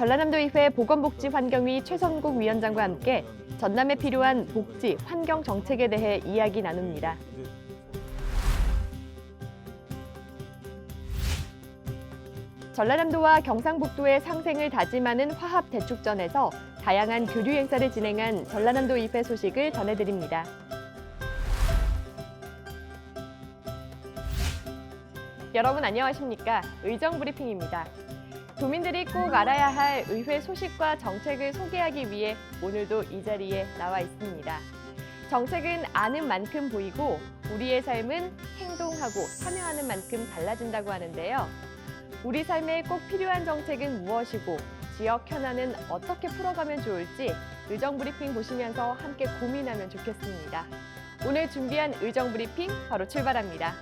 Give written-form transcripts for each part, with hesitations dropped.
전라남도의회 보건복지환경위 최선국 위원장과 함께 전남에 필요한 복지, 환경 정책에 대해 이야기 나눕니다. 전라남도와 경상북도의 상생을 다짐하는 화합대축전에서 다양한 교류 행사를 진행한 전라남도의회 소식을 전해드립니다. 여러분 안녕하십니까? 의정브리핑입니다. 도민들이 꼭 알아야 할 의회 소식과 정책을 소개하기 위해 오늘도 이 자리에 나와 있습니다. 정책은 아는 만큼 보이고 우리의 삶은 행동하고 참여하는 만큼 달라진다고 하는데요. 우리 삶에 꼭 필요한 정책은 무엇이고 지역 현안은 어떻게 풀어가면 좋을지 의정브리핑 보시면서 함께 고민하면 좋겠습니다. 오늘 준비한 의정브리핑 바로 출발합니다.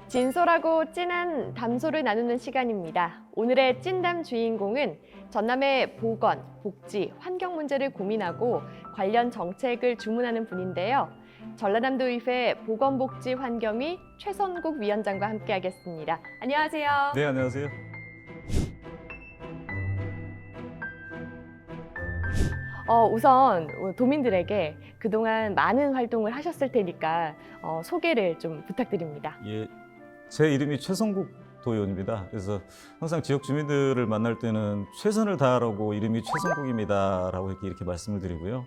진솔하고 찐한 담소를 나누는 시간입니다. 오늘의 찐담 주인공은 전남의 보건, 복지, 환경 문제를 고민하고 관련 정책을 주문하는 분인데요. 전라남도의회 보건복지환경위 최선국 위원장과 함께하겠습니다. 안녕하세요. 네, 안녕하세요. 우선 도민들에게 그동안 많은 활동을 하셨을 테니까 소개를 좀 부탁드립니다. 예, 제 이름이 최성국 도의원입니다. 그래서 항상 지역 주민들을 만날 때는 최선을 다하라고 이름이 최성국입니다라고 이렇게 말씀을 드리고요.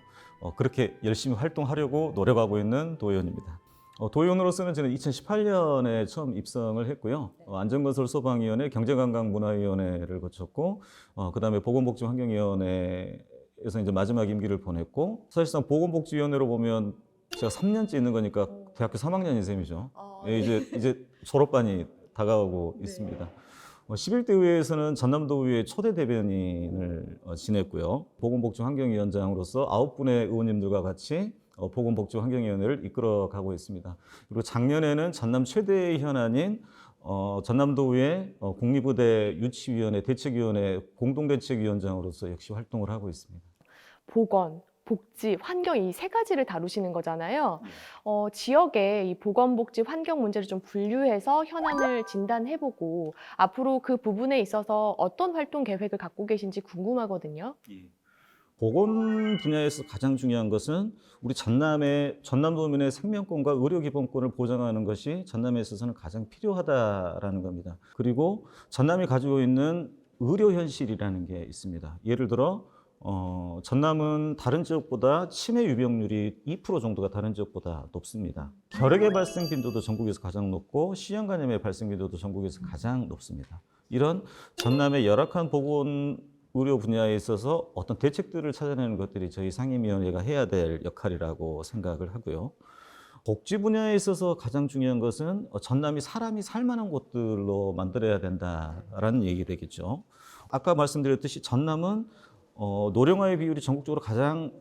그렇게 열심히 활동하려고 노력하고 있는 도의원입니다. 도의원으로서는 저는 2018년에 처음 입성을 했고요. 안전건설 소방위원회, 경제관광문화위원회를 거쳤고, 그다음에 보건복지환경위원회에서 이제 마지막 임기를 보냈고, 사실상 보건복지위원회로 보면 제가 3년째 있는 거니까 대학교 3학년인 셈이죠. 예, 이제 졸업반이 다가오고 있습니다. 11대 의회에서는 전남도의회 초대 대변인을 지냈고요. 보건복지환경위원장으로서 9분의 의원님들과 같이 보건복지환경위원회를 이끌어가고 있습니다. 그리고 작년에는 전남 최대의 현안인 전남도의회 국립의대 유치위원회 대책위원회 공동대책위원장으로서 역시 활동을 하고 있습니다. 보건, 복지, 환경 이 세 가지를 다루시는 거잖아요. 지역의 이 보건, 복지, 환경 문제를 좀 분류해서 현안을 진단해보고 앞으로 그 부분에 있어서 어떤 활동 계획을 갖고 계신지 궁금하거든요. 보건 분야에서 가장 중요한 것은 우리 전남도민의 생명권과 의료기본권을 보장하는 것이 전남에 있어서는 가장 필요하다라는 겁니다. 그리고 전남이 가지고 있는 의료 현실이라는 게 있습니다. 예를 들어 전남은 다른 지역보다 치매 유병률이 2% 정도가 다른 지역보다 높습니다. 결핵의 발생 빈도도 전국에서 가장 높고 C형 간염의 발생 빈도도 전국에서 가장 높습니다. 이런 전남의 열악한 보건 의료 분야에 있어서 어떤 대책들을 찾아내는 것들이 저희 상임위원회가 해야 될 역할이라고 생각을 하고요. 복지 분야에 있어서 가장 중요한 것은 전남이 사람이 살만한 곳들로 만들어야 된다라는 얘기 되겠죠. 아까 말씀드렸듯이 전남은 노령화의 비율이 전국적으로 가장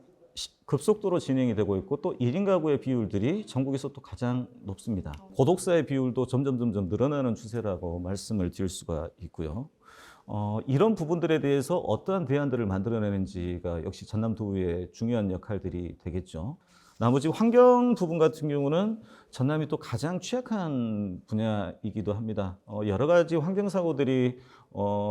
급속도로 진행이 되고 있고 또 1인 가구의 비율들이 전국에서 또 가장 높습니다. 고독사의 비율도 점점 늘어나는 추세라고 말씀을 드릴 수가 있고요. 이런 부분들에 대해서 어떠한 대안들을 만들어내는지가 역시 전남도의회의 중요한 역할들이 되겠죠. 나머지 환경 부분 같은 경우는 전남이 또 가장 취약한 분야이기도 합니다. 여러 가지 환경 사고들이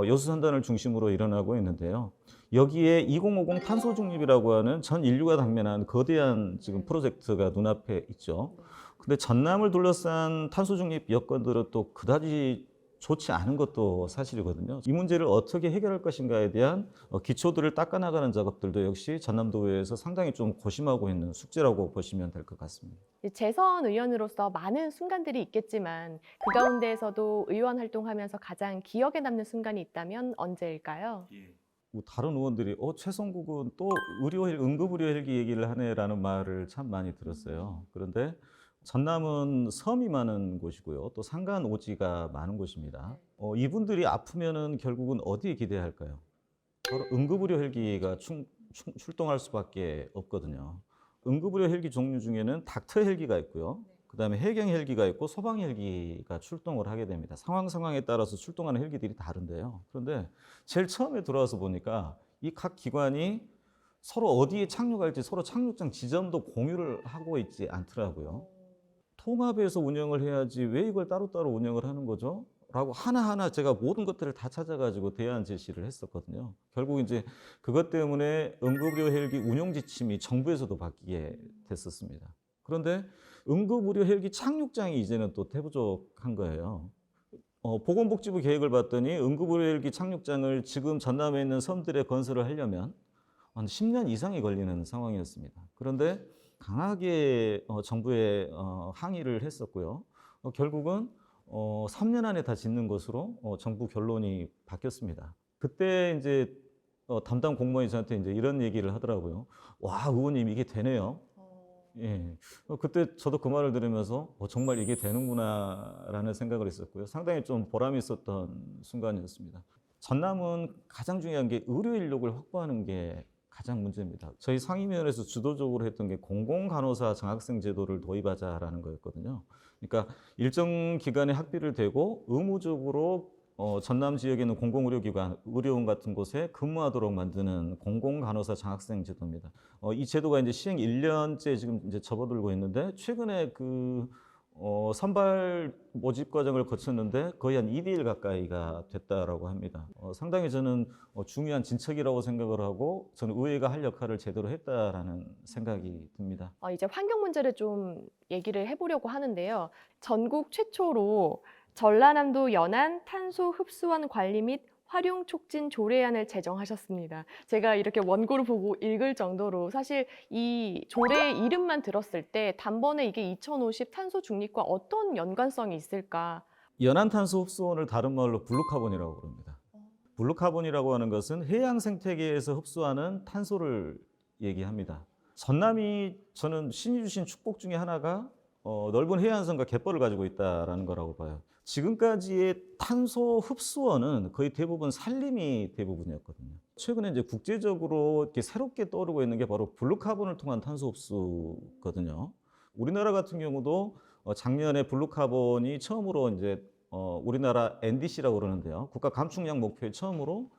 여수산단을 중심으로 일어나고 있는데요. 여기에 2050 탄소 중립이라고 하는 전 인류가 당면한 거대한 지금 프로젝트가 눈앞에 있죠. 근데 전남을 둘러싼 탄소 중립 여건들은 또 그다지 좋지 않은 것도 사실이거든요. 이 문제를 어떻게 해결할 것인가에 대한 기초들을 닦아나가는 작업들도 역시 전남도의회에서 상당히 좀 고심하고 있는 숙제라고 보시면 될 것 같습니다. 재선 의원으로서 많은 순간들이 있겠지만 그 가운데에서도 의원 활동하면서 가장 기억에 남는 순간이 있다면 언제일까요? 다른 의원들이 최성국은 또 응급의료 헬기 얘기를 하네라는 말을 참 많이 들었어요. 그런데 전남은 섬이 많은 곳이고요. 또 산간 오지가 많은 곳입니다. 이분들이 아프면은 결국은 어디에 기대야 할까요? 바로 응급의료 헬기가 출동할 수밖에 없거든요. 응급의료 헬기 종류 중에는 닥터 헬기가 있고요. 그다음에 해경 헬기가 있고 소방 헬기가 출동을 하게 됩니다. 상황에 따라서 출동하는 헬기들이 다른데요. 그런데 제일 처음에 들어와서 보니까 이 각 기관이 서로 어디에 착륙할지 서로 착륙장 지점도 공유를 하고 있지 않더라고요. 통합해서 운영을 해야지 왜 이걸 따로따로 운영을 하는 거죠? 라고 하나하나 제가 모든 것들을 다 찾아가지고 대안 제시를 했었거든요. 결국 이제 그것 때문에 응급의료 헬기 운용 지침이 정부에서도 바뀌게 됐었습니다. 그런데 응급의료 헬기 착륙장이 이제는 또 태부족한 거예요. 보건복지부 계획을 봤더니 응급의료 헬기 착륙장을 지금 전남에 있는 섬들에 건설을 하려면 한 10년 이상이 걸리는 상황이었습니다. 그런데 강하게 정부에 항의를 했었고요. 결국은 3년 안에 다 짓는 것으로 정부 결론이 바뀌었습니다. 그때 이제 담당 공무원이 저한테 이제 이런 얘기를 하더라고요. 와, 의원님 이게 되네요. 예. 그때 저도 그 말을 들으면서 정말 이게 되는구나라는 생각을 했었고요. 상당히 좀 보람이 있었던 순간이었습니다. 전남은 가장 중요한 게 의료 인력을 확보하는 게 가장 문제입니다. 저희 상임위원회에서 주도적으로 했던 게 공공간호사 장학생 제도를 도입하자라는 거였거든요. 그러니까 일정 기간에 학비를 대고 의무적으로 전남 지역에 있는 공공의료기관, 의료원 같은 곳에 근무하도록 만드는 공공간호사 장학생 제도입니다. 이 제도가 이제 시행 1년째 지금 이제 접어들고 있는데 최근에 그 선발 모집 과정을 거쳤는데 거의 한 2대1 가까이가 됐다라고 합니다. 상당히 저는 중요한 진척이라고 생각을 하고 저는 의회가 할 역할을 제대로 했다라는 생각이 듭니다. 이제 환경 문제를 좀 얘기를 해보려고 하는데요. 전국 최초로 전라남도 연안 탄소 흡수원 관리 및 활용 촉진 조례안을 제정하셨습니다. 제가 이렇게 원고를 보고 읽을 정도로 사실 이 조례 이름만 들었을 때 단번에 이게 2050 탄소 중립과 어떤 연관성이 있을까? 연안 탄소 흡수원을 다른 말로 블루카본이라고 부릅니다. 블루카본이라고 하는 것은 해양 생태계에서 흡수하는 탄소를 얘기합니다. 전남이 저는 신이 주신 축복 중에 하나가 넓은 해안선과 갯벌을 가지고 있다는 거라고 봐요. 지금까지의 탄소 흡수원은 거의 대부분 산림이 대부분이었거든요. 최근에 이제 국제적으로 이렇게 새롭게 떠오르고 있는 게 바로 블루카본을 통한 탄소 흡수거든요. 우리나라 같은 경우도 작년에 블루카본이 처음으로 이제 우리나라 NDC라고 그러는데요. 국가 감축량 목표에 처음으로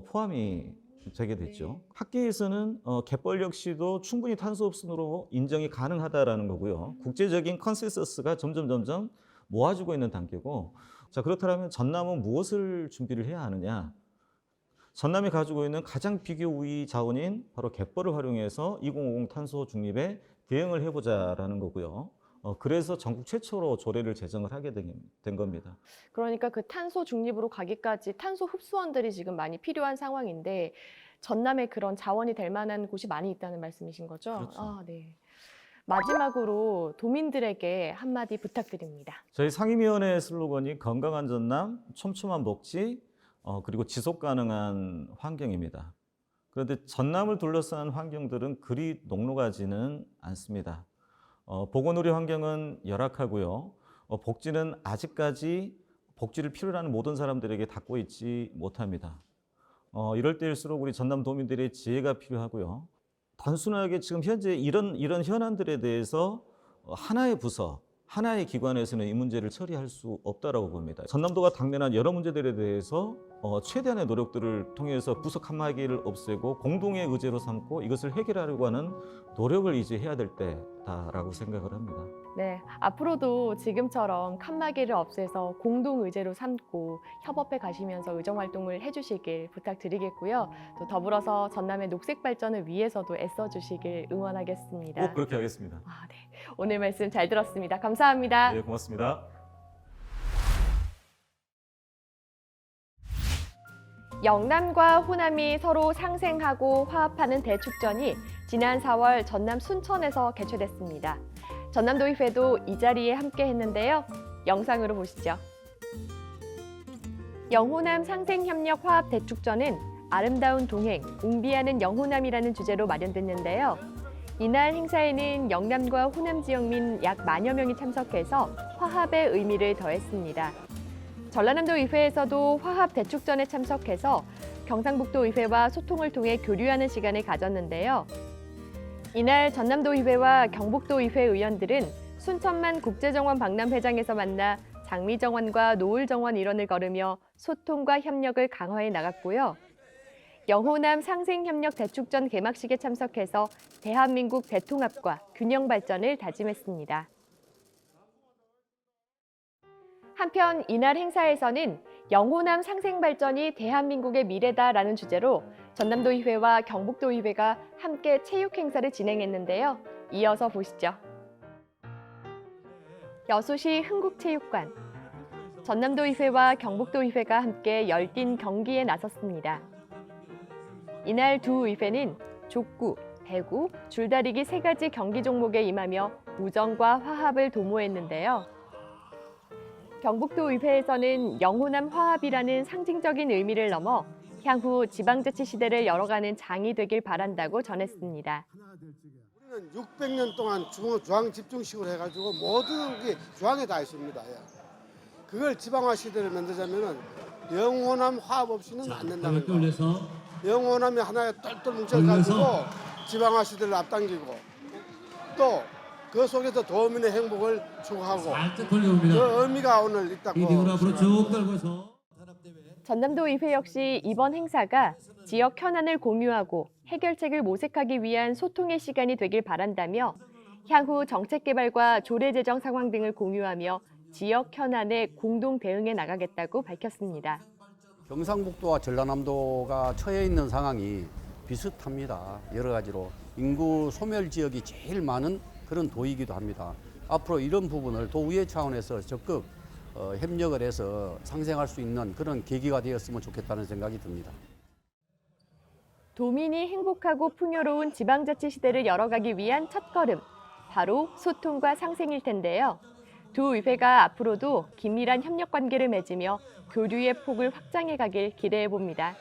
포함이 되게 됐죠. 학계에서는 갯벌 역시도 충분히 탄소 흡수로 인정이 가능하다라는 거고요. 국제적인 컨센서스가 점점 모아지고 있는 단계고, 자, 그렇다면 전남은 무엇을 준비를 해야 하느냐? 전남이 가지고 있는 가장 비교 우위 자원인 바로 갯벌을 활용해서 2050 탄소 중립에 대응을 해보자라는 거고요. 그래서 전국 최초로 조례를 제정을 하게 된 겁니다. 그러니까 그 탄소 중립으로 가기까지 탄소 흡수원들이 지금 많이 필요한 상황인데 전남에 그런 자원이 될 만한 곳이 많이 있다는 말씀이신 거죠? 그렇죠. 네. 마지막으로 도민들에게 한마디 부탁드립니다. 저희 상임위원회 슬로건이 건강한 전남, 촘촘한 복지, 그리고 지속 가능한 환경입니다. 그런데 전남을 둘러싼 환경들은 그리 녹록하지는 않습니다. 보건의료 환경은 열악하고요. 복지는 아직까지 복지를 필요로 하는 모든 사람들에게 닿고 있지 못합니다. 이럴 때일수록 우리 전남 도민들의 지혜가 필요하고요. 단순하게 지금 현재 이런 현안들에 대해서 하나의 부서, 하나의 기관에서는 이 문제를 처리할 수 없다라고 봅니다. 전남도가 당면한 여러 문제들에 대해서 최대한의 노력들을 통해서 부서 칸막이를 없애고 공동의 의제로 삼고 이것을 해결하려고 하는 노력을 이제 해야 될 때다라고 생각을 합니다. 네, 앞으로도 지금처럼 칸막이를 없애서 공동 의제로 삼고 협업해 가시면서 의정 활동을 해주시길 부탁드리겠고요. 또 더불어서 전남의 녹색 발전을 위해서도 애써주시길 응원하겠습니다. 꼭 그렇게 하겠습니다. 네. 오늘 말씀 잘 들었습니다. 감사합니다. 네, 고맙습니다. 영남과 호남이 서로 상생하고 화합하는 대축전이 지난 4월 전남 순천에서 개최됐습니다. 전남도의회도 이 자리에 함께 했는데요. 영상으로 보시죠. 영호남 상생협력 화합 대축전은 아름다운 동행, 웅비하는 영호남이라는 주제로 마련됐는데요. 이날 행사에는 영남과 호남 지역민 약 10,000여 명이 참석해서 화합의 의미를 더했습니다. 전라남도 의회에서도 화합 대축전에 참석해서 경상북도 의회와 소통을 통해 교류하는 시간을 가졌는데요. 이날 전남도 의회와 경북도 의회 의원들은 순천만 국제정원 박람회장에서 만나 장미정원과 노을정원 일원을 걸으며 소통과 협력을 강화해 나갔고요. 영호남 상생협력 대축전 개막식에 참석해서 대한민국 대통합과 균형 발전을 다짐했습니다. 한편 이날 행사에서는 영호남 상생발전이 대한민국의 미래다라는 주제로 전남도의회와 경북도의회가 함께 체육 행사를 진행했는데요. 이어서 보시죠. 여수시 흥국체육관. 전남도의회와 경북도의회가 함께 열띤 경기에 나섰습니다. 이날 두 의회는 족구, 배구, 줄다리기 3가지 경기 종목에 임하며 우정과 화합을 도모했는데요. 경북도의회에서는 영호남 화합이라는 상징적인 의미를 넘어 향후 지방자치 시대를 열어가는 장이 되길 바란다고 전했습니다. 우리는 600년 동안 중앙 집중식으로 해가지고 모든 게 중앙에 다 있습니다. 그걸 지방화 시대를 만들자면은 영호남 화합 없이는 안 된다는 거. 영호남이 하나에 똘똘 뭉쳐가지고 지방화 시대를 앞당기고 또 그 속에서 도민의 행복을 추구하고 그 의미가 오늘 있다고. 전남도의회 역시 이번 행사가 지역 현안을 공유하고 해결책을 모색하기 위한 소통의 시간이 되길 바란다며 향후 정책 개발과 조례 제정 상황 등을 공유하며 지역 현안에 공동 대응해 나가겠다고 밝혔습니다. 경상북도와 전라남도가 처해 있는 상황이 비슷합니다. 여러 가지로 인구 소멸 지역이 제일 많은 그런 도이기도 합니다. 앞으로 이런 부분을 도의회 차원에서 적극 협력을 해서 상생할 수 있는 그런 계기가 되었으면 좋겠다는 생각이 듭니다. 도민이 행복하고 풍요로운 지방자치 시대를 열어가기 위한 첫걸음, 바로 소통과 상생일 텐데요. 두 의회가 앞으로도 긴밀한 협력 관계를 맺으며 교류의 폭을 확장해 가길 기대해 봅니다.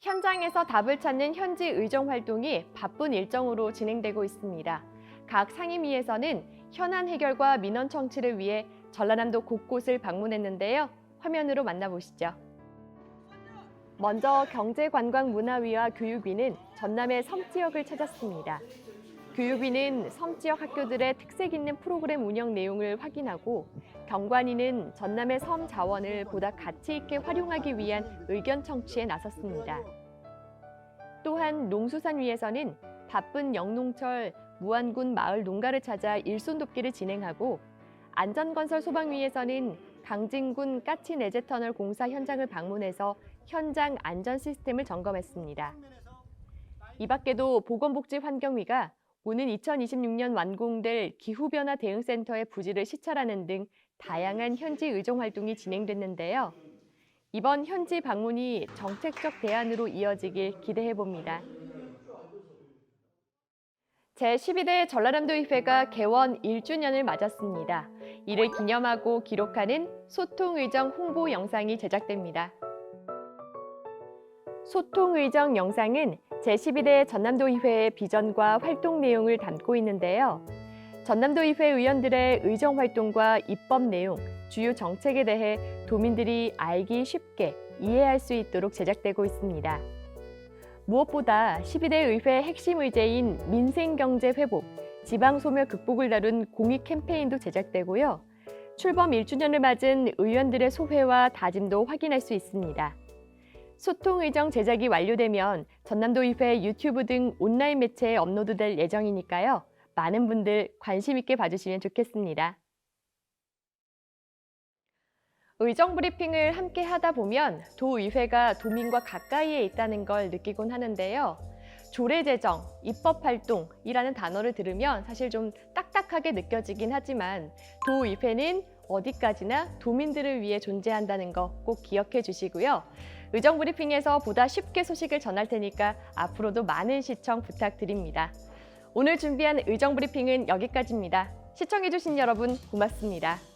현장에서 답을 찾는 현지 의정 활동이 바쁜 일정으로 진행되고 있습니다. 각 상임위에서는 현안 해결과 민원 청취를 위해 전라남도 곳곳을 방문했는데요. 화면으로 만나보시죠. 먼저 경제관광문화위와 교육위는 전남의 섬 지역을 찾았습니다. 교육위는 섬 지역 학교들의 특색 있는 프로그램 운영 내용을 확인하고 경관위는 전남의 섬 자원을 보다 가치 있게 활용하기 위한 의견 청취에 나섰습니다. 또한 농수산위에서는 바쁜 영농철 무안군 마을 농가를 찾아 일손 돕기를 진행하고 안전건설 소방위에서는 강진군 까치 내재터널 공사 현장을 방문해서 현장 안전 시스템을 점검했습니다. 이 밖에도 보건복지환경위가 오는 2026년 완공될 기후변화 대응센터의 부지를 시찰하는 등 다양한 현지 의정 활동이 진행됐는데요. 이번 현지 방문이 정책적 대안으로 이어지길 기대해 봅니다. 제12대 전라남도의회가 개원 1주년을 맞았습니다. 이를 기념하고 기록하는 소통의정 홍보 영상이 제작됩니다. 소통의정 영상은 제12대 전남도의회의 비전과 활동 내용을 담고 있는데요. 전남도의회 의원들의 의정 활동과 입법 내용, 주요 정책에 대해 도민들이 알기 쉽게 이해할 수 있도록 제작되고 있습니다. 무엇보다 12대 의회 핵심 의제인 민생경제 회복, 지방소멸 극복을 다룬 공익 캠페인도 제작되고요. 출범 1주년을 맞은 의원들의 소회와 다짐도 확인할 수 있습니다. 소통의정 제작이 완료되면 전남도의회 유튜브 등 온라인 매체에 업로드될 예정이니까요. 많은 분들 관심 있게 봐주시면 좋겠습니다. 의정 브리핑을 함께 하다 보면 도의회가 도민과 가까이에 있다는 걸 느끼곤 하는데요. 조례 제정, 입법 활동이라는 단어를 들으면 사실 좀 딱딱하게 느껴지긴 하지만 도의회는 어디까지나 도민들을 위해 존재한다는 거 꼭 기억해 주시고요. 의정 브리핑에서 보다 쉽게 소식을 전할 테니까 앞으로도 많은 시청 부탁드립니다. 오늘 준비한 의정 브리핑은 여기까지입니다. 시청해 주신 여러분 고맙습니다.